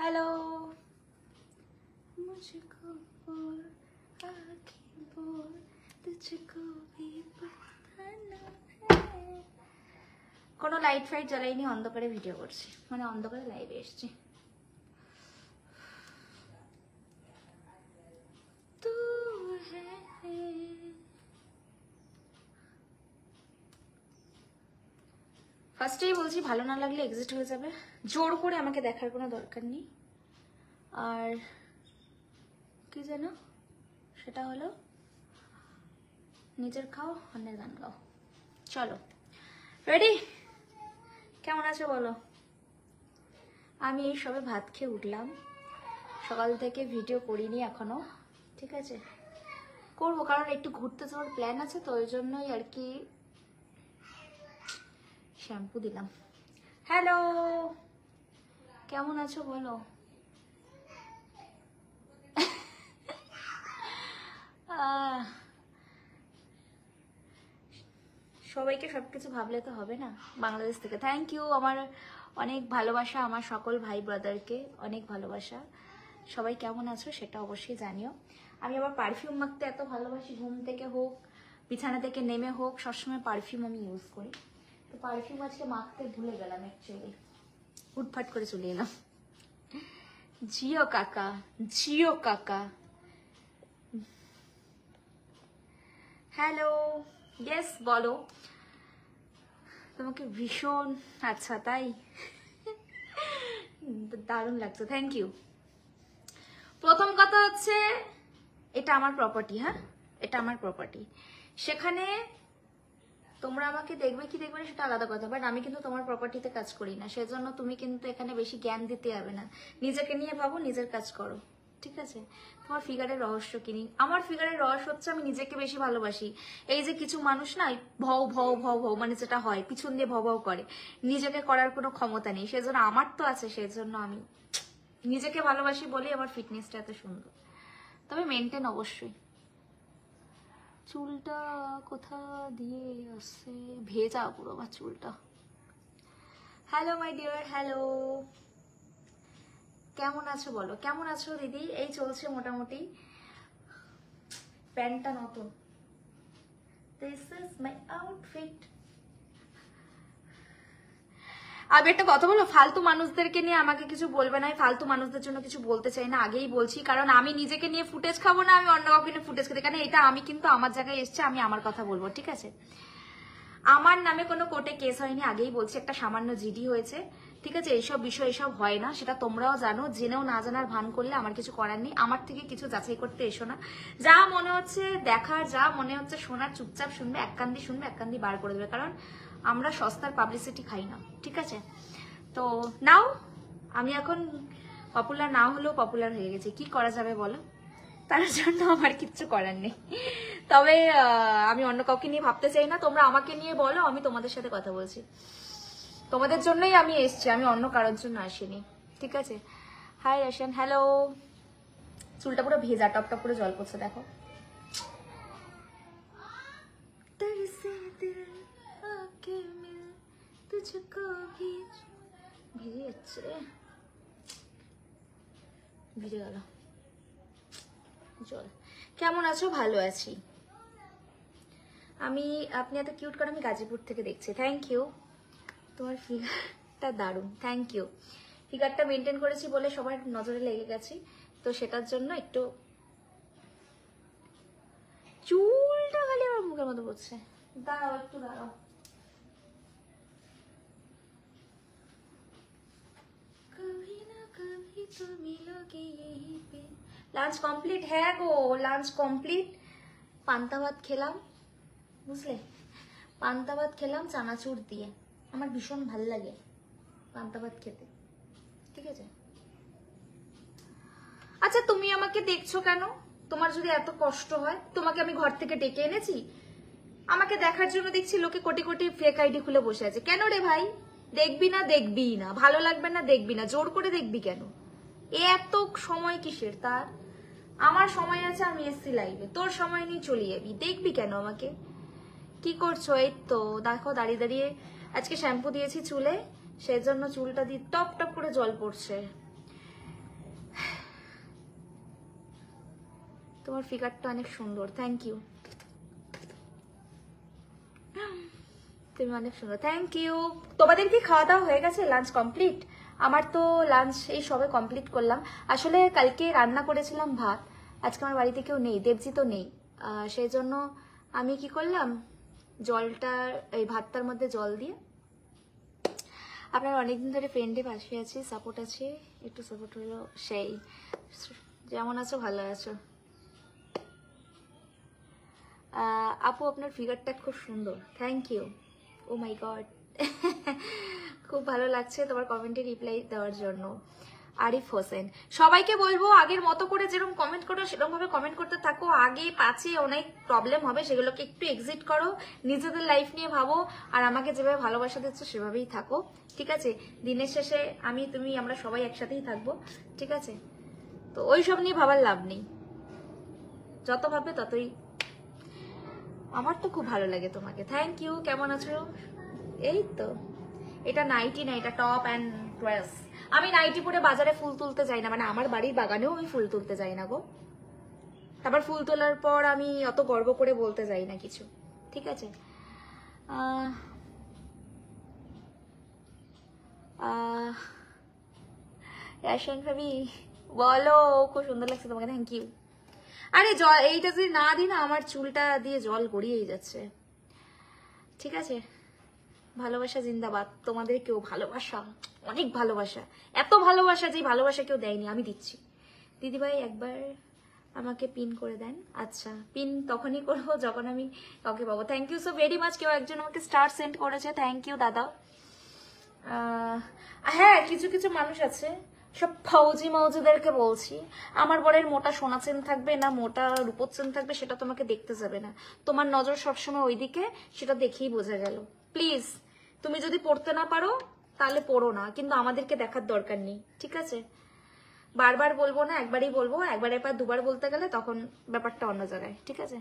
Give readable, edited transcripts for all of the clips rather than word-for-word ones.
Hello मुझको बोल आँखें बोल तुझको भी बताना है। কোনো লাইট ফাইট জ্বালাইনি, অন্ধকারে ভিডিও করছি, মানে অন্ধকারে লাইভে এসেছি। তু ফার্স্টেই বলছি, ভালো না লাগলে এক্সিট হয়ে যাবে, জোর করে আমাকে দেখার কোনো দরকার নেই। আর কি যেন সেটা হলো নিজের খাও অন্যের গান গাও। চলো রেডি? কেমন আছো বলো? আমি এই সবে ভাত খেয়ে উঠলাম, সকাল থেকে ভিডিও করিনি এখনো, ঠিক আছে করবো, কারণ একটু ঘুরতে যাওয়ার প্ল্যান আছে, তো ওই জন্যই আর কি শ্যাম্পু দিলাম। হ্যালো কেমন আছো বলো? সবাইকে সবকিছু ভাবলে তো হবে না। বাংলাদেশ থেকে থ্যাংক ইউ, আমার অনেক ভালোবাসা, আমার সকল ভাই ব্রাদারকে অনেক ভালোবাসা। সবাই কেমন আছো সেটা অবশ্যই জানিও। আমি আবার পারফিউম মাখতে এত ভালোবাসি, ঘুম থেকে হোক বিছানা থেকে নেমে হোক সবসময় পারফিউম আমি ইউজ করি। তো পারফিউম আজকে মাখতে ভুলে গেলাম, অ্যাকচুয়ালি হুটফাট করে চলে এলাম। জিও কাকা, জিও কাকা, হ্যালো ইয়েস বলো। তোমাকে ভীষণ, আচ্ছা তাই, দারুণ লাগছে, থ্যাংক ইউ। প্রথম কথা হচ্ছে এটা আমার প্রপার্টি, হ্যাঁ এটা আমার প্রপার্টি, সেখানে তোমরা আমাকে দেখবে কি দেখবে না সেটা আলাদা কথা, বাট আমি কিন্তু তোমার প্রপার্টিতে কাজ করি না, সেজন্য তুমি কিন্তু এখানে বেশি জ্ঞান দিতে হবে না। নিজেকে নিয়ে ভাবো, নিজের কাজ করো, ঠিক আছে? তোমার ফিগারের রহস্য কিনি, আমার ফিগারের রহস্য হচ্ছে আমি নিজেকে বেশি ভালোবাসি। এই যে কিছু মানুষ না ভও ভও ভও ভও মানে যেটা হয় পিছন দিয়ে ভও ভও করে, নিজেকে করার কোনো ক্ষমতা নেই, সেজন্য আমার তো আছে, সেজন্য আমি নিজেকে ভালোবাসি বলেই আমার ফিটনেসটা এত সুন্দর। তবে মেনটেন অবশ্যই। চুলটা কোথা দিয়ে আসছে, ভেজা পুরো আমার চুলটা। হ্যালো মাই ডিয়ার, হ্যালো কেমন আছো বলো? কেমন আছো দিদি? এই চলছে মোটামুটি, প্যান্টটা নতুন, দিস ইজ মাই আউটফিট। আমি একটা কথা বলো, ফালতু মানুষদেরকে নিয়ে আমাকে কিছু বলবে না, ফালতু মানুষদের জন্য কিছু বলতে চাই না, আগেই বলছি, কারণ আমি নিজেকে নিয়ে ফুটেজ খাবো না, আমি অন্য কাউকে নিয়ে ফুটেজ খেতে, কারণ এটা আমি কিন্তু আমার জায়গায় এসছে, আমি আমার কথা বলবো, ঠিক আছে? আমার নামে কোনো কোর্টে কেস হয়নি, আগেই বলছি, একটা সামান্য জিডি হয়েছে, ঠিক আছে? এইসব বিষয় এসব হয় না, সেটা তোমরাও জানো, জেনেও না জানার ভান করলে আমার কিছু করার নেই। আমার থেকে কিছু যাচাই করতে এসো না, যা মনে হচ্ছে দেখার, যা মনে হচ্ছে শোনার, চুপচাপ শুনবে, এক কান্দি শুনবে, এক কান্দি বার করে দেবে, কারণ আমরা সস্তার পাবলিসিটি খাই না, ঠিক আছে? তো নাও, আমি এখন পপুলার না হলেও পপুলার হয়ে গেছি, কি করা যাবে বলো? তার জন্য আমার কিচ্ছু করার নেই। তবে আমি অন্য কাউকে নিয়ে ভাবতে চাই না, তোমরা আমাকে নিয়ে বলো, আমি তোমাদের সাথে কথা বলছি, তোমাদের জন্যই আমি এসছি, আমি অন্য কারোর জন্য আসিনি, ঠিক আছে? Hi Russian, hello. চুলটা পুরো ভেজা, টপ টপ করে জল পড়ছে, দেখো। ভিজে যাচ্ছে, ভিজে গেল জল। কেমন আছো? ভালো আছি আমি। আপনি এত কিউট করে, আমি গাজীপুর থেকে দেখছি, থ্যাংক ইউ। তোমার ফিগারটা দারুণ, থ্যাংক ইউ। ফিগারটা মেনটেন করেছি বলে সবার নজরে লেগে গেছি, তো সেটার জন্য একটু চুলটা খালি আমার মুখের মতো পড়ছে। দাঁড়াও একটু দাঁড়াও। Lunch complete? হ্যাঁ গো লাঞ্চ কমপ্লিট, পান্তা ভাত খেলাম, বুঝলে? পান্তা ভাত খেলাম চানাচুর দিয়ে, আমার ভীষণ ভালো লাগে পান্তা ভাত খেতে, ঠিক আছে? আচ্ছা তুমি আমাকে দেখছো কেন? তোমার যদি এত কষ্ট হয়, তোমাকে আমি ঘর থেকে ডেকে এনেছি, আমাকে দেখার জন্য দেখছি লোকে কোটি কোটি ফেক আইডি খুলে বসে আছে, কেন রে ভাই? দেখবি না? দেখবি না, ভালো লাগবে না? দেখবি না, জোর করে দেখবি কেন? এত সময় কিসের তার? আমার সময় আছে, আমি এসছি লাইভে, তোর সময় নিয়ে চলে যাবি, দেখবি কেন আমাকে? কি করছো? এই তো দেখো দাঁড়িয়ে দাঁড়িয়ে, আজকে শ্যাম্পু দিয়েছি চুলে, সেজন্য চুলটা দিয়ে টপ টপ করে জল পড়ছে। তোমার ফিগারটা অনেক সুন্দর, থ্যাংক ইউ। তুমি অনেক সুন্দর, থ্যাংক ইউ। তোমাদের কি খাওয়া দাওয়া হয়ে গেছে? Lunch complete? আমার তো লাঞ্চ এই সবে কমপ্লিট করলাম। আসলে কালকে রান্না করেছিলাম ভাত, আজকে আমার বাড়িতে কেউ নেই, দেবজিৎও নেই, সেই জন্য আমি কি করলাম, জলটা এই ভাতটার মধ্যে জল দিয়ে, আপনার অনেকদিন ধরে ফ্রেন্ডে পাশে আছি, সাপোর্ট আছে, একটু সাপোর্ট হলো, সেই যেমন আছো ভালো আছো। আপু আপনার ফিগারটা খুব সুন্দর, thank you. Oh my god, খুব ভালো লাগছে তোমার কমেন্টে রিপ্লাই দেওয়ার জন্য। আরিফ হোসেন, সবাইকে বলবো আগের মতো করে যেরকম কমেন্ট করো সেরকম ভাবে কমেন্ট করতে থাকো। আগে পাঁচে অনেক প্রবলেম হবে, সেগুলোকে একটু এক্সিট করো, নিজেদের লাইফ নিয়ে ভাবো, আর আমাকে যেভাবে ভালোবাসা দিচ্ছ সেভাবেই থাকো, ঠিক আছে? দিনের শেষে আমি তুমি আমরা সবাই একসাথেই থাকবো, ঠিক আছে? তো ওই সব নিয়ে ভাবার লাভ নেই, যত ভাববে ততই। আমার তো খুব ভালো লাগে তোমাকে, থ্যাংক ইউ। কেমন আছো? এই তো, এটা নাইটি না, এটা টপ অ্যান্ড ড্রেস। আমি নাইটি পরে বাজারে ফুল তুলতে যাই না, মানে আমার বাড়ির বাগানেও আমি ফুল তুলতে যাই না গো। তারপর ফুল তোলার পর আমি অত গর্ব করে বলতে যাই না কিছু, ঠিক আছে? রাশিয়ান ভাবি বলো, খুব সুন্দর লাগছে তোমাকে, থ্যাংক ইউ। আরে জল এইটা যদি না দিই না, আমার চুলটা দিয়ে জল গড়িয়েই যাচ্ছে, ঠিক আছে? ভালোবাসা জিন্দাবাদ, তোমাদের কেউ ভালোবাসা, অনেক ভালোবাসা, এত ভালোবাসা যে ভালোবাসা কেউ দেয়নি, আমি দিচ্ছি। দিদিভাই একবার আমাকে পিন করে দেন। আচ্ছা, পিন তখনই করবো যখন আমি কাউকে পাবো। Thank you so very much. কেউ একজন আমাকে স্টার সেন্ড করেছে, থ্যাংক ইউ দাদা। হ্যাঁ, কিছু কিছু মানুষ আছে, সব ফৌজি মৌজিদেরকে বলছি, আমার বরের মোটা সোনা চেন থাকবে না মোটা রূপোর চেন থাকবে সেটা তোমাকে দেখতে যাবে না, তোমার নজর সবসময় ওইদিকে, সেটা দেখেই বোঝা গেল। প্লিজ, তুমি যদি পড়তে না পারো তাহলে পড়ো না, কিন্তু আমাদেরকে দেখার দরকার নেই, ঠিক আছে? বারবার বলবো না, একবারই বলবো, একবারের পর দুবার বলতে গেলে তখন ব্যাপারটা অন্য জায়গায়, ঠিক আছে?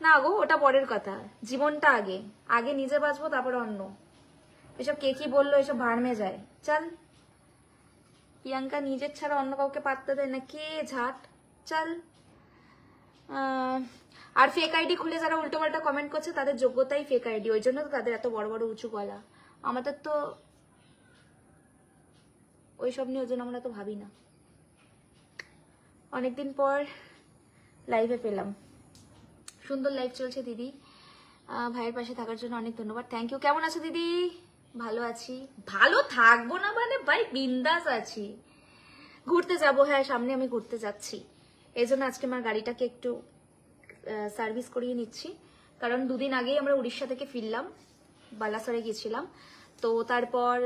না গো, ওটা পরের কথা, জীবনটা আগে, আগে নিজে বাঁচবো তারপরে অন্য। এসব কে কি বললো, এসব ভাড়মে যায়, চল। প্রিয়াঙ্কা নিজের ছাড়া অন্য কাউকে পাত্তা দেয় না, কে ঝাট, চল। আর ফেক আইডি খুলে যারা উল্টোপাল্টা কমেন্ট করছে তাদের যোগ্যতাই ফেক আইডি, ওই জন্য তো তাদের এত বড় বড় উঁচু গলা। আমাদের তো ওইসব নিয়ে, ওই জন্য আমরা তো ভাবি না। অনেকদিন পর লাইভে পেলাম, সুন্দর লাইভ চলছে দিদি, ভাইয়ের পাশে থাকার জন্য অনেক ধন্যবাদ, থ্যাংক ইউ। কেমন আছো দিদি? ভালো আছি, ভালো থাকবো না মানে ভাই, বিন্দাস আছি। ঘুরতে যাবো, হ্যাঁ সামনে আমি ঘুরতে যাচ্ছি, এই জন্য আজকে আমার গাড়িটাকে একটু সার্ভিস করিয়ে নিচ্ছি, কারণ দুদিন আগেই আমরা উড়িষ্যা থেকে ফিরলাম, বালাসরে গেছিলাম, তো তারপর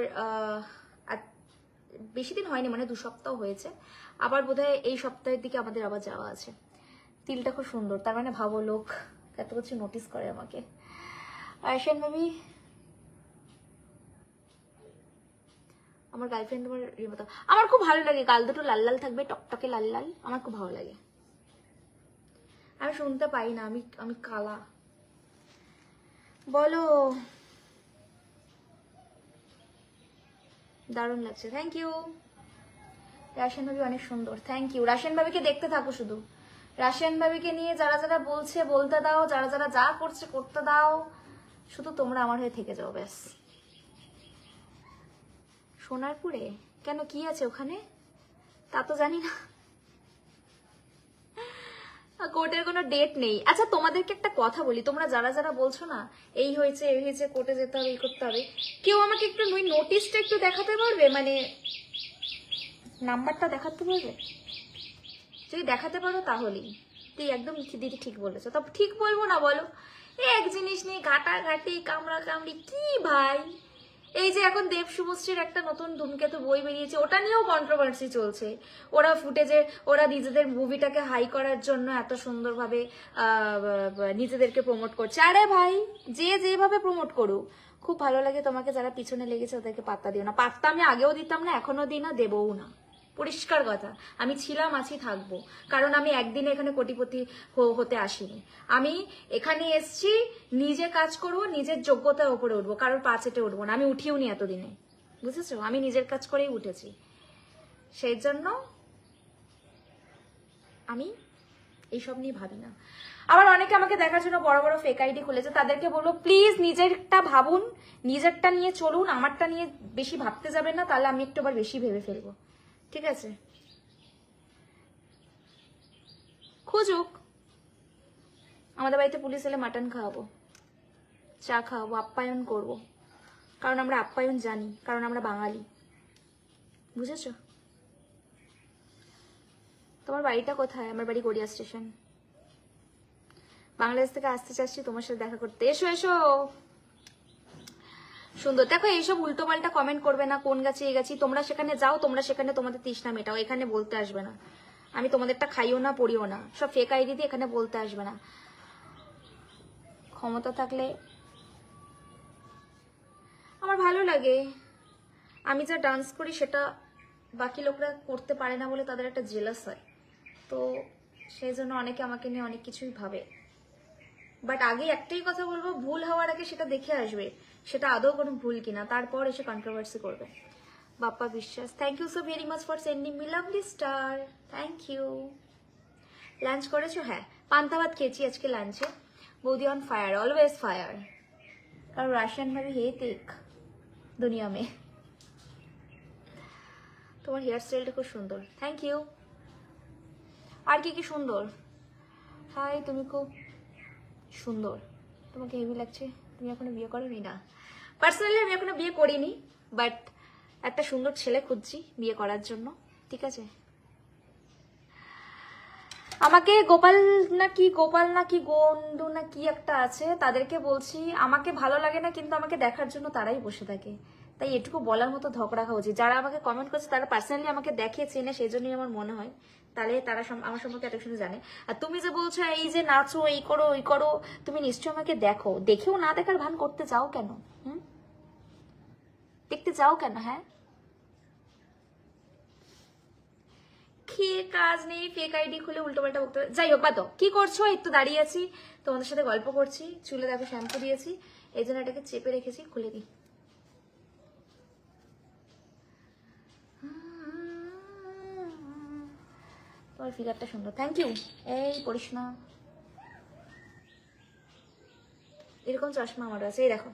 বেশি দিন হয়নি, মানে 2 সপ্তাহ হয়েছে, আবার বোধহয় এই সপ্তাহের দিকে আমাদের আবার যাওয়া আছে। তিলটা খুব সুন্দর, তার মানে ভাবো লোক এত কিছু নোটিস করে আমাকে। আয়শান ভাবি, আমার গার্লফ্রেন্ড তোমার রিমতা, আমার খুব ভালো লাগে, গাল দুটো লাল লাল থাকবে, টকটকে লাল লাল, আমার খুব ভালো লাগে। আমি শুনতে পাই না, আমি কালা। বলো, দারুণ লাগছে, থ্যাংক ইউ। রাশিয়ান ভাবি অনেক সুন্দর, থ্যাংক ইউ। রাশিয়ান ভাবিকে দেখতে থাকো শুধু, রাশিয়ান ভাবিকে নিয়ে যারা যারা বলছে বলতে দাও, যারা যারা যা করছে করতে দাও, শুধু তোমরা আমার হয়ে থেকে যাও ব্যাস। সোনারপুরে কেন, কি আছে ওখানে তা তো জানি না, কোর্টের কোনো ডেট নেই। আচ্ছা তোমাদেরকে একটা কথা বলি, তোমরা যারা যারা বলছো না এই হয়েছে এই হয়েছে, কোর্টে যেতে হবে এই করতে হবে, কেউ আমাকে একটু ওই নোটিশটা একটু দেখাতে পারবে, মানে নাম্বারটা দেখাতে পারবে? যদি দেখাতে পারো তাহলেই। তুই একদম দিদি ঠিক বলেছো, তা ঠিক বলবো না বলো? এক জিনিস নিয়ে ঘাটাঘাটি কামড়া কামড়ি কি ভাই। এই যে এখন দেব শুভশ্রীর একটা নতুন ধূমকেতু বই বেরিয়েছে, ওটা নিয়েও কন্ট্রোভার্সি চলছে। ওরা ফুটেজে ওরা নিজেদের মুভিটাকে হাই করার জন্য এত সুন্দরভাবে নিজেদেরকে প্রমোট করছে। আরে ভাই, যে যেভাবে প্রমোট করুক, খুব ভালো লাগে। তোমাকে যারা পিছনে লেগেছে ওদেরকে পাত্তা দিও না। পাত্তা আমি আগেও দিতাম না, এখনো দিই না, দেবও না। পরিষ্কার কথা, আমি ছিলাম, আছি, থাকবো। কারণ আমি একদিনে এখানে কোটিপতি হতে আসিনি। আমি এখানে এসছি নিজে কাজ করবো, নিজের যোগ্যতার উপরে উঠবো, কারোর পা চেটে উঠবো না। আমি উঠিও নি এতদিনে, বুঝেছো? আমি নিজের কাজ করেই উঠেছি। সেই জন্য আমি এইসব নিয়ে ভাবি না। আবার অনেকে আমাকে দেখার জন্য বড় বড় ফেক আইডি খুলেছে, তাদেরকে বলবো প্লিজ নিজেরটা ভাবুন, নিজেরটা নিয়ে চলুন, আমারটা নিয়ে বেশি ভাবতে যাবেন না, তাহলে আমি একটু আবার বেশি ভেবে ফেলবো, ঠিক আছে? খুঁজুক, আমাদের বাড়িতে পুলিশ এলে মাটন খাওয়াবো, চা খাওয়াবো, আপ্যায়ন করব, কারণ আমরা আপ্যায়ন জানি, কারণ আমরা বাঙালি, বুঝেছো? তোমার বাড়িটা কোথায়? আমার বাড়ি গড়িয়া স্টেশন। বাংলাদেশ থেকে আসতে চাচ্ছি তোমার সাথে দেখা করতে, এসো এসো। সুন্দর, দেখো এইসব উল্টো পাল্টা কমেন্ট করবে না, কোন গাছে এই গাছি, তোমরা সেখানে যাও, তোমরা সেখানে তোমাদের তৃষ্ণা মেটাও, এখানে বলতে আসবে না। আমি তোমাদেরটা খাইও না, পড়িও না, সব ফেক আইডি দিয়ে এখানে বলতে আসবে না। ক্ষমতা থাকলে আমার ভালো লাগে, আমি যা ডান্স করি সেটা বাকি লোকরা করতে পারে না বলে তাদের একটা জেলাস হয়, তো সেই জন্য অনেকে আমাকে নিয়ে অনেক কিছুই ভাবে। বাট আগে একটাই কথা বলবো, ভুল হওয়ার আগে সেটা দেখে আসবে সেটা আদৌ কোনো ভুল কিনা, তারপর এসে কন্ট্রোভার্সি করবে। Bappa Biswas, thank you so very much for sending me lovely star, thank you. Lunch করেছো? হ্যাঁ, পান্তা ভাত খেয়েছি আজকে লাঞ্চে। বৌদি অন ফায়ার, অলওয়েজ ফায়ার, কারণ রাশিয়ান ভাবে হে তেক দুনিয়া মে। তোমার হেয়ার স্টাইলটা খুব সুন্দর, থ্যাংক ইউ। আর কি কি সুন্দর? হাই, তুমি খুব সুন্দর, তোমাকে হেভি লাগছে। তুমি এখনো বিয়ে করোনি? না, পার্সোনালি আমি এখনো বিয়ে করিনি, বাট একটা সুন্দর ছেলে খুঁজছি বিয়ে করার জন্য, ঠিক আছে? আমাকে গোপাল নাকি গন্ডু না কি একটা আছে, তাদেরকে বলছি আমাকে ভালো লাগে না, কিন্তু আমাকে দেখার জন্য তারাই বসে থাকে, তাই এটুকু বলার মতো ধক রাখা উচিত। যারা আমাকে কমেন্ট করছে তারা পার্সোনালি আমাকে দেখে চেনে, সেই জন্যই আমার মনে হয় তাহলে তারা আমার সম্পর্কে এত কিছু জানে। আর তুমি যে বলছো এই যে নাচো, এই করো ওই করো, তুমি নিশ্চয়ই আমাকে দেখো, দেখেও না দেখার ভান করতে চাও কেন? দেখতে চাও কেন? হ্যাঁ, খেয়ে কাজ নেই, ফেক আইডি খুলে উল্টো পাল্টা বলতে। যাই হোক, বাদ দাও, কি করছো? এই তো দাঁড়িয়ে আছি, তোমাদের সাথে গল্প করছি, চুলে দেখো শ্যাম্পু দিয়েছি, এই জন্য এটাকে চেপে রেখেছি, খুলে দিই। তোমার ফিগারটা সুন্দর, থ্যাংক ইউ। এই পড়িস না, এরকম চশমা আমারও আছে, এই দেখো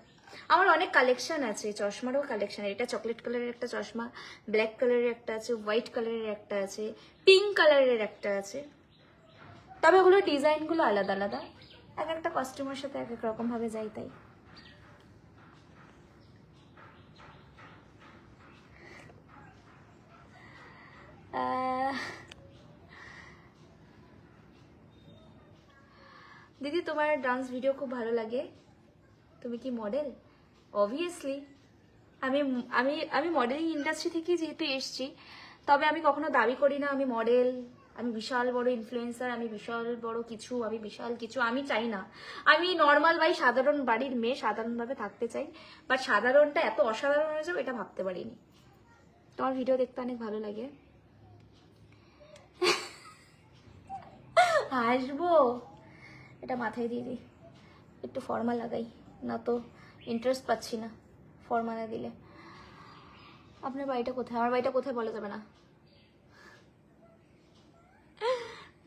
আমার অনেক কালেকশন আছে, চশমারও কালেকশন। এটা চকলেট কালারের একটা চশমা, ব্ল্যাক কালারের একটা আছে, হোয়াইট কালারের একটা আছে, পিঙ্ক কালারের একটা আছে, তবে ওগুলো ডিজাইনগুলো আলাদা আলাদা, এক একটা কস্টিউমের সাথে এক এক রকম ভাবে যাই, তাই। দিদি তোমার ডান্স ভিডিও খুব ভালো লাগে, তুমি কি মডেল? অবভিয়াসলি আমি আমি আমি মডেলিং ইন্ডাস্ট্রি থেকে যেহেতু এসছি, তবে আমি কখনো দাবি করি না আমি মডেল, আমি বিশাল বড় ইনফ্লুয়েন্সার, আমি বিশাল বড় কিছু, আমি বিশাল কিছু, আমি চাই না। আমি নর্মাল বাই সাধারণ বাড়ির মেয়ে, সাধারণভাবে থাকতে চাই, বাট সাধারণটা এত অসাধারণ হয়ে যাবে এটা ভাবতে পারিনি। তোমার ভিডিও দেখতে অনেক ভালো লাগে। আসবো, এটা মাথায় দিয়ে দিই, একটু ফর্মা লাগাই, না তো ইন্টারেস্ট পাচ্ছি না ফর্মা না দিলে। আপনার বাড়িটা কোথায়? আমার বাড়িটা কোথায় বলা যাবে না।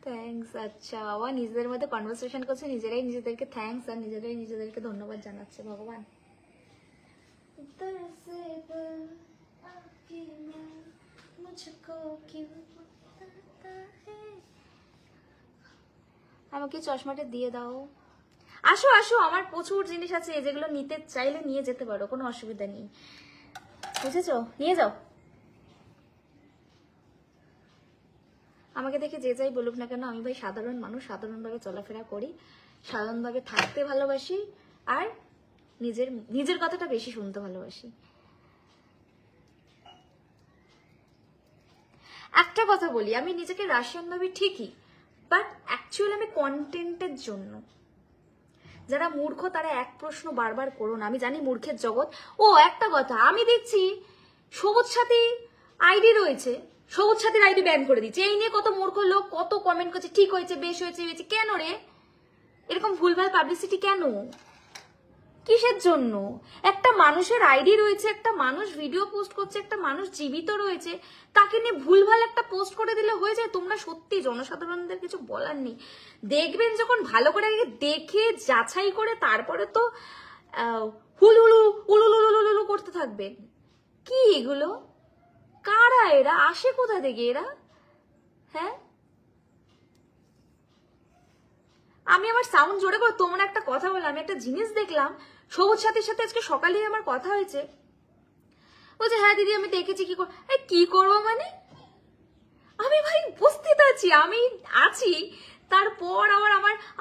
থ্যাংকস। আচ্ছা বাবা, নিজেদের মধ্যে কনভারসেশন করছে, নিজেরাই নিজেদেরকে থ্যাংকস আর নিজেরাই নিজেদেরকে ধন্যবাদ জানাচ্ছে। ভগবান, আমাকে চশমাটা দিয়ে দাও। আসো আসো, আমার প্রচুর জিনিস আছে যেগুলো নিতে চাইলে নিয়ে যেতে পারো, কোনো অসুবিধা নেই, বুঝেছো? নিয়ে যাও। আমাকে দেখে যে যাই বলুক না কেন, আমি ভাই সাধারণ মানুষ, সাধারণভাবে চলাফেরা করি, সাধারণভাবে থাকতে ভালোবাসি, আর নিজের কথাটা বেশি শুনতে ভালোবাসি। একটা কথা বলি, আমি নিজেকে রাশিয়ান ভাবি ঠিকই, বাট অ্যাকচুয়ালি আমি কন্টেন্টের জন্য। যারা মূর্খ তারা এক প্রশ্ন বারবার করো না, আমি জানি মূর্খের জগৎ। ও একটা কথা, আমি দেখছি সবুজ সাথী আইডি রয়েছে, সবুজ সাথীর আইডি ব্যান করে দিচ্ছে, এই নিয়ে কত মূর্খ লোক কত কমেন্ট করছে, ঠিক হয়েছে, বেশ হয়েছে, হয়েছে। কেন রে এরকম ভুলভাল পাবলিসিটি? কেন কিসের জন্য? একটা মানুষের আইডি রয়েছে, একটা মানুষ ভিডিও পোস্ট করছে, একটা মানুষ জীবিত রয়েছে, তাকে নিয়ে ভুলভাল একটা পোস্ট করে দিলে হয়ে যায়। তোমরা সত্যি জনসাধারণদের কিছু বলার নেই। দেখবেন যখন ভালো করে দেখে যাচাই করে তারপরে তো হুলুলু উলুলুলুলু করতে থাকবেন। কি এগুলো? কারা এরা? আসে কোথা থেকে এরা? হ্যাঁ, আমি আমার সাউন্ড জোরে করে তোমরা একটা কথা বলে, আমি একটা জিনিস দেখলাম। সবুজ সাথীর সাথে আজকে সকালেই আমার কথা হয়েছে। বলছে হ্যাঁ দিদি আমি দেখেছি। কি করবো মানে? আমি ভাই উপস্থিত আছি, আমি আছি, তারপর আবার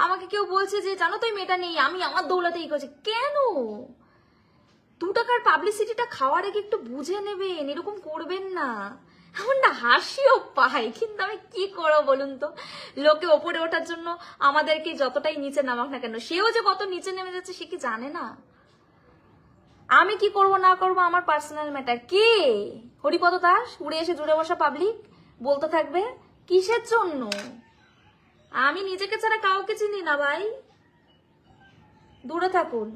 আমাকে কেউ বলছে যে জানো তো এই মেয়েটা নেই, আমি আমার দৌলতেই করছি। কেন? 2 টাকার পাবলিসিটিটা খাওয়ার আগে একটু বুঝে নেবেন, এরকম করবেন না। আমার না হাসিও পায়, কিন্তু আমি কি করবো বলুন তো? লোকে ওপরে ওঠার জন্য আমাদেরকে যতটাই নিচে নামাক না কেন, সেও যে কত নিচে নেমে যাচ্ছে সে কি জানে না? আমি কি করব না করব আমার পার্সোনাল ম্যাটার। কে? হরিপদ দাস উড়ে এসে জুড়ে বসা পাবলিক বলতে থাকবে কিসের জন্য? আমি নিজেকে ছাড়া কাউকে চিনি না ভাই, দূরে থাকুন।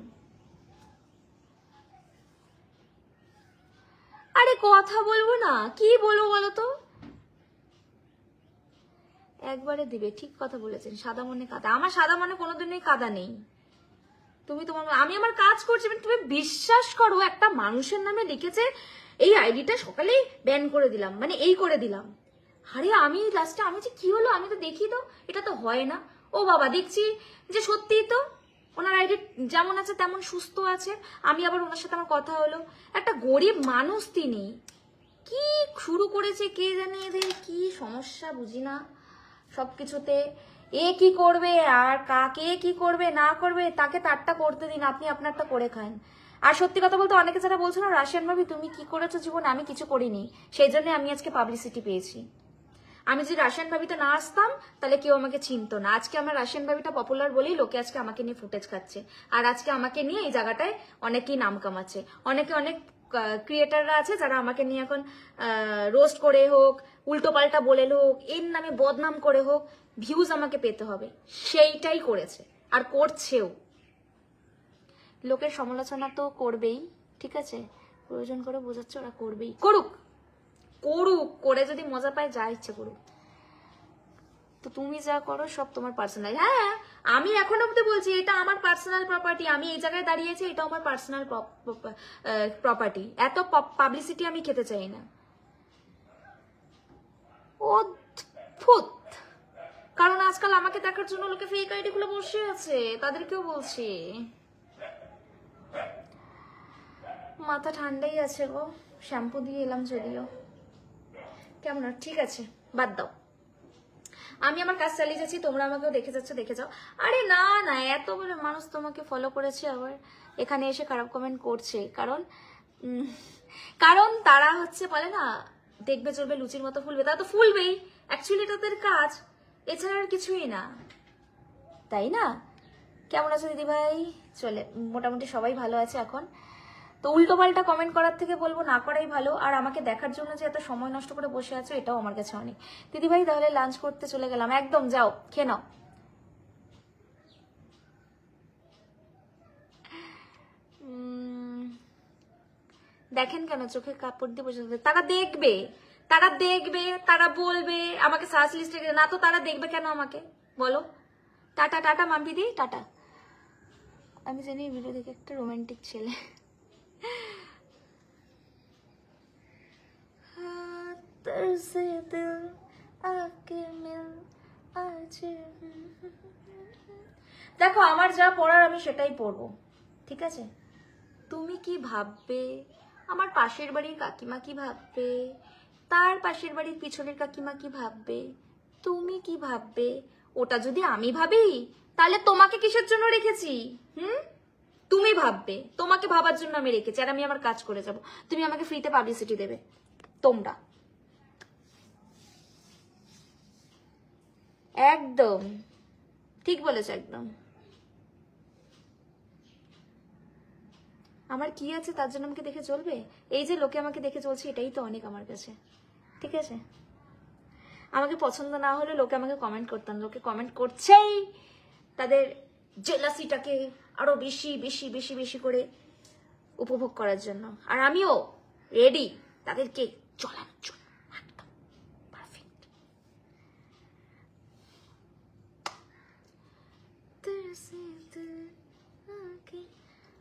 আরে কথা বলবো না, কি বলবো বলো তো? একবারে দিবে, ঠিক কথা বলেছেন। সাদা মনে কাদা, আমার সাদা মনে কোনোদিনই কাদা নেই। তুমি তোমার, আমি আমার কাজ করছি। তুমি বিশ্বাস করো, একটা মানুষের নামে লিখেছে এই আইডিটা সকালে ব্যান করে দিলাম, মানে এই করে দিলাম। আরে আমি লাস্টে আমি যে কি হলো, আমি তো দেখি তো এটা তো হয় না। ও বাবা, দেখছি যে সত্যিই তো ওনার আইডি যেমন আছে তেমন সুস্থ আছে। আমি আবার ওনার সাথে আমার কথা হলো, একটা গরিব মানুষ তিনি, কি শুরু করেছে কে জানে, এদের কি সমস্যা বুঝি না সবকিছুতে। এ কি করবে আর কাকে কি করবে না করবে তাকে তারটা করতে দিন, আপনি আপনারটা করে খান। আর সত্যি কথা বলতে অনেকে যারা বলছো না রাশিয়ান ভাবি তুমি কি করেছো জীবনে, আমি কিছু করিনি, সেই জন্য আমি আজকে পাবলিসিটি পেয়েছি। আমি যদি রাশিয়ান ভাবিতে না আসতাম তাহলে কেউ আমাকে চিনতো না। আজকে আমার রাশিয়ান ভাবিটা পপুলার বলেই লোকে আজকে আমাকে নিয়ে ফুটেজ খাচ্ছে, আর আজকে আমাকে নিয়ে এই জায়গাটায় অনেকেই নাম কামাচ্ছে। অনেক ক্রিয়েটাররা আছে যারা আমাকে নিয়ে এখন রোস্ট করে হোক, উল্টো পাল্টা বলে হোক, এর নামে বদনাম করে হোক, ভিউজ আমাকে পেতে হবে, সেইটাই করেছে আর করছেও। লোকের সমালোচনা তো করবেই, ঠিক আছে, প্রয়োজন করে বোঝাচ্ছে, ওরা করবেই, করুক করুক, করে যদি মজা পায় যা ইচ্ছে করুক। তো তুমি যা করো সব তোমার পার্সোনাল। হ্যাঁ, আমি এখন অব্দি বলছি এটা আমার পার্সোনাল প্রপার্টি, আমি এই জায়গায় দাঁড়িয়েছি, এটা আমার পার্সোনাল প্রপার্টি। এত পাবলিসিটি আমি খেতে চাই না। অদ্ভুত, কারণ আজকাল আমাকে দেখার জন্য লোকে ফেক আইডি খুলে বসে আছে, তাদেরকেও বলছি মাথা ঠান্ডাই আছে গো, শ্যাম্পু দিয়ে এলাম যদিও। কেমন? ঠিক আছে, বাদ দাও, আমি আমার কাজ চালিয়ে যাচ্ছি, তোমরা আমাকেও দেখে যাচ্ছ, দেখে যাও। আরে না না, এত বলে মানুষ তোমাকে ফলো করেছে আবার এখানে এসে খারাপ কমেন্ট করছে, কারণ তারা হচ্ছে বলে না দেখবে চলবে লুচির মতো ফুলবে, তারা তো ফুলবেই, অ্যাকচুয়ালি তাদের কাজ, এছাড়া আর কিছুই না, তাই না? কেমন আছো দিদি ভাই? চলে মোটামুটি সবাই ভালো আছে এখন। তো উল্টো পাল্টা কমেন্ট করার থেকে বলবো না করাই ভালো। আর আমাকে দেখার জন্য যে এত সময় নষ্ট করে বসে আছো এটাও আমার কাছে অনেক। দিদি ভাই তাহলে লাঞ্চ করতে চলে গেলাম, একদম যাও খেয়ে নাও। দেখেন কেন চোখে কাপড় দিয়ে বসে? তারা দেখবে, তারা দেখবে, তারা বলবে আমাকে সার্চ লিস্টে না, তো তারা দেখবে কেন আমাকে বলো? টাটা টাটা মাম্পি দি, টাটা। আমি জানি ভিডিও দেখে একটা রোমান্টিক ছেলে। দেখো আমার যা পড়ার আমি সেটাই পড়বো, ঠিক আছে? তুমি কি ভাববে, আমার পাশের বাড়ির কাকিমা কি ভাববে, তার পাশের বাড়ির পিছনের কাকিমা কি ভাববে, তুমি কি ভাববে, ওটা যদি আমি ভাবি তাহলে তোমাকে কিসের জন্য রেখেছি? তুমি ভাববে, তোমাকে ভাবার জন্য আমি রেখেছি, আর আমি আমার কাজ করে যাব। তুমি আমাকে ফ্রিতে পাবলিসিটি দেবে তোমরা, একদম ঠিক বলেছ, একদম। আমার কি আছে তার জন্য আমাকে দেখে চলবে? এই যে লোকে আমাকে দেখে চলছে এটাই তো অনেক আমার কাছে, ঠিক আছে? আমাকে পছন্দ না হলে লোকে আমাকে কমেন্ট করতাম, লোকে কমেন্ট করছেই, তাদের জেলাসিটাকে আরো বেশি বেশি বেশি বেশি করে উপভোগ করার জন্য। আর আমিও রেডি তাদেরকে চলানোর জন্য। একদম পারফেক্ট।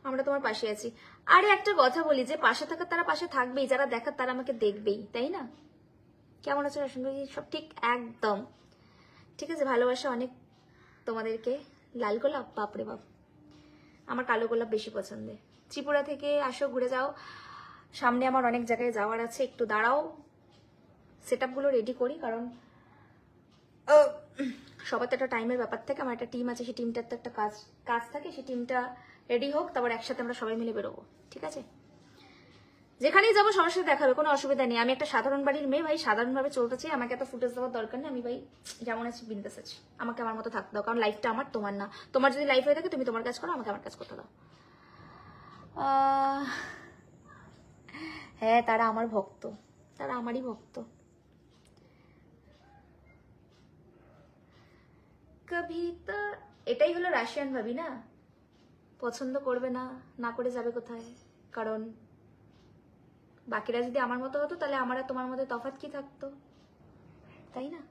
আমরা তোমার পাশে আছি। আরে একটা কথা বলি, যে পাশে থাকার তারা পাশে থাকবেই, যারা দেখার তারা আমাকে দেখবেই, তাই না? কেমন আছে রসুন ভাই? সব ঠিক একদম ঠিক আছে। ভালোবাসা অনেক তোমাদেরকে। লাল গোলাপ, বাপরে বাপ, আমার কালো গোলাপ বেশি পছন্দের। ত্রিপুরা থেকে আসো, ঘুরে যাও। সামনে আমার অনেক জায়গায় যাওয়ার আছে, একটু দাঁড়াও, সেট আপগুলো রেডি করি। কারণ সবার তো একটা টাইমের ব্যাপার থাকে, আমার একটা টিম আছে, সেই টিমটার তো একটা কাজ থাকে, সেই টিমটা রেডি হোক, তারপর একসাথে আমরা সবাই মিলে বেরোবো, ঠিক আছে? যেখানেই যাবো সবার সাথে দেখাবে, কোনো অসুবিধা নেই। আমি একটা সাধারণ বাড়ির মেয়ে ভাই, সাধারণভাবে চলতে চাই। আমাকে এত ফুটেজ দেওয়ার দরকার নেই। আমি ভাই যেমন আছি বিন্দাস আছি, আমাকে আমার মতো থাকতে দাও। কারণ লাইফটা আমার, তোমার না। তোমার যদি লাইফ হয়ে থাকে তুমি তোমার কাজ করো, আমাকে আমার কাজ করতে দাও। হ্যাঁ, তারা আমার ভক্ত, তারা আমারই ভক্ত। কভি তো এটাই হলো রাশিয়ান ভাবি না, পছন্দ করবে না, না করে যাবে কোথায়? কারণ বাকিরা যদি আমার মতো হতো, তাহলে আমার আর তোমার মধ্যে তফাৎ কি থাকতো, তাই না?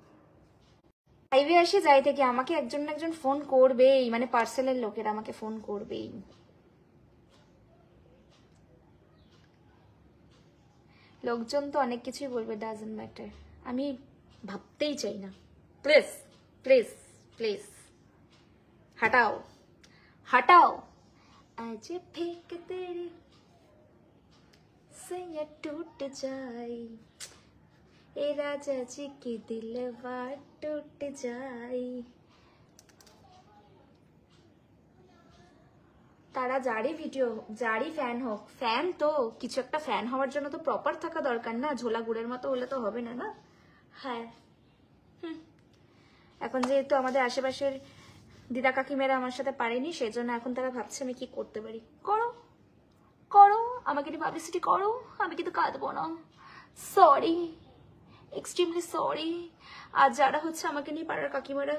লাইভে আসে যাই থেকে আমাকে একজন না একজন ফোন করবেই, মানে পার্সেলের লোকেরা আমাকে ফোন করবেই। লোকজন তো অনেক কিছুই বলবে, ডাজন্ট ম্যাটার। আমি ভাবতেই চাই না। প্লিজ প্লিজ প্লিজ हटाओ हटाओ। आज फेंक तेरी से ये टूट जाए, ए राजा जी की दिलवा टूट जाए। তারা যারই ভিডিও, যারই ফ্যান হোক, ফ্যান তো কিছু একটা ফ্যান হওয়ার জন্য তো প্রপার থাকা দরকার না, ঝোলা গুড়ের মতো হলে তো হবে না, না? হ্যাঁ, এখন যেহেতু আমাদের আশেপাশের দিদা কাকিমেরা আমার সাথে পারেনি, সেজন্য এখন তারা ভাবছে আমি কি করতে পারি। করো করো, আমাকে একটু পাবলিসিটি করো, আমি কিন্তু কাঁদবো না। Sorry, extremely sorry. আর যারা হচ্ছে আমাকে নিয়ে পাড়ার কাকিমারা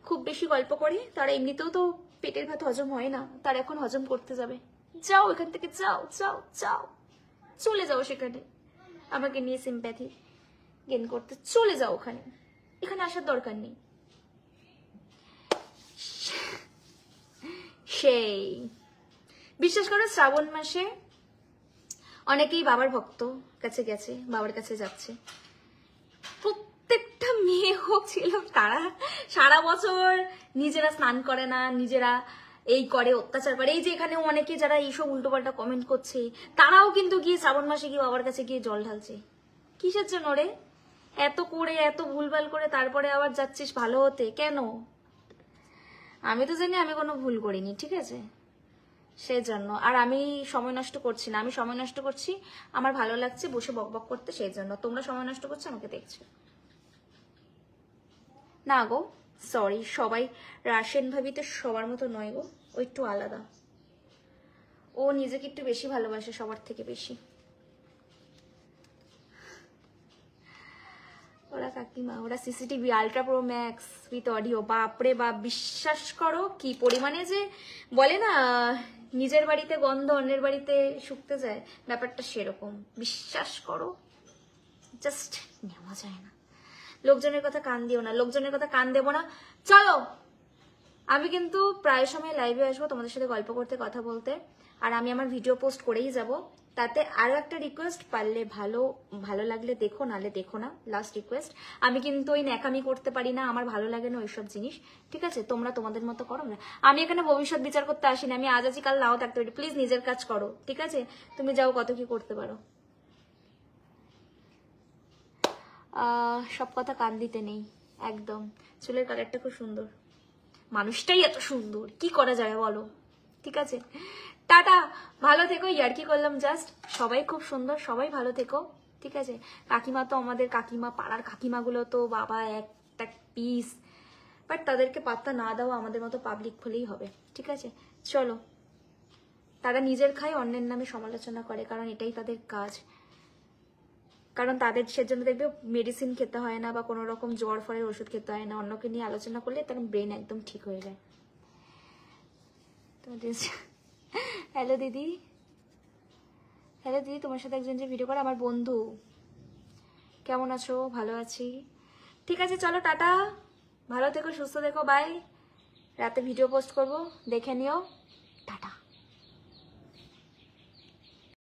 খুব বেশি গল্প করে, তারা এমনিতেও তো পেটের ভাত হজম হয় না, তারা এখন হজম করতে যাবে। যাও এখান থেকে, যাও যাও যাও, চলে যাও সেখানে, আমাকে নিয়ে সিম্প্যাথি গেন করতে চলে যাও ওখানে, এখানে আসার দরকার নেই। সেই বিশ্বাস করো, শ্রাবণ মাসে অনেকেই বাবার ভক্ত কাছে গেছে, বাবার কাছে যাচ্ছে। প্রত্যেকটা মেয়ে হোক ছিল, তারা সারা বছর নিজেরা স্নান করে না, নিজেরা এই করে, অত্যাচার করে। এই যে এখানেও অনেকে যারা এইসব উল্টোপাল্টা কমেন্ট করছে, তারাও কিন্তু গিয়ে শ্রাবণ মাসে গিয়ে বাবার কাছে গিয়ে জল ঢালছে। কিসের জন্য রে? এত করে, এত ভুলভাল করে তারপরে আবার যাচ্ছিস ভালো হতে কেন? আমি তো জানি আমি কোনো ভুল করিনি, ঠিক আছে? সেই জন্য। আর আমি সময় নষ্ট করছি না, আমি সময় নষ্ট করছি আমার ভালো লাগছে বসে বকবক করতে, সেই জন্য। তোমরা সময় নষ্ট করছো, আমাকে দেখছো না গো। সরি, সবাই রাশিয়ান ভাবি তো সবার মতো নয় গো, ও একটু আলাদা। ও নিজেকে একটু বেশি ভালোবাসে সবার থেকে বেশি। ওরা কাকিমা, ওরা CCTV ultra pro max with audio, বাপরে বাপ। বিশ্বাস করো কি পরিমাণে যে বলে না, নিজের বাড়িতে গন্ধ অন্যের বাড়িতে শুকতে যায়, ব্যাপারটা সেরকম। বিশ্বাস করো, জাস্ট নেওয়া যায় না। লোকজনের কথা কান দিও না, লোকজনের কথা কান দেবো না। চলো, আমি কিন্তু প্রায় সময় লাইভে আসবো তোমাদের সাথে গল্প করতে, কথা বলতে। আর আমি আমার ভিডিও পোস্ট করেই যাব। তাতে আরো একটা রিকোয়েস্ট, পারলে ভালো লাগলে দেখো, নালে দেখো না, লাস্ট রিকোয়েস্ট। আমি কিন্তু ওই ন্যাকামি করতে পারি না, আমার ভালো লাগে না ওইসব জিনিস, ঠিক আছে? তোমরা তোমাদের মতো করো না। আমি এখানে ভবিষ্যৎ বিচার করতে আসিনি, আমি আজ আছি কাল নাও থাকতে পারি। প্লিজ নিজের কাজ করো, ঠিক আছে? তুমি যাও কত কি করতে পারো। সব কথা কান দিতে নেই একদম। চুলের কালারটা খুব সুন্দর, মানুষটাই এত সুন্দর, কি করা যাবে বলো, ঠিক আছে? টাটা, ভালো থেকো। ইয়ার্কি করলাম জাস্ট। সবাই খুব সুন্দর, সবাই ভালো থেকো, ঠিক আছে? কাকিমা তো আমাদের কাকিমা, পাড়ার কাকিমাগুলো তো বাবা একটা পিস, বাট তাদেরকে পাত্তা না দেওয়া আমাদের মতো পাবলিক হলেই হবে, ঠিক আছে? চলো, তারা নিজের খায়, অন্যের নামে সমালোচনা করে, কারণ এটাই তাদের কাজ। কারণ তাদের সেজন্য দেখবে মেডিসিন খেতে হয় না, বা কোনো রকম জ্বর ফরের ওষুধ খেতে হয় না। অন্যকে নিয়ে আলোচনা করলে তার ব্রেন একদম ঠিক হয়ে যায়। হ্যালো দিদি, হ্যালো দিদি, তোমার সাথে একজন যে ভিডিও করে আমার বন্ধু। কেমন আছো? ভালো আছি। ঠিক আছে চলো টাটা, ভালো থেকো, সুস্থ থেকো, বাই। রাতে ভিডিও পোস্ট করব, দেখে নিও। টাটা।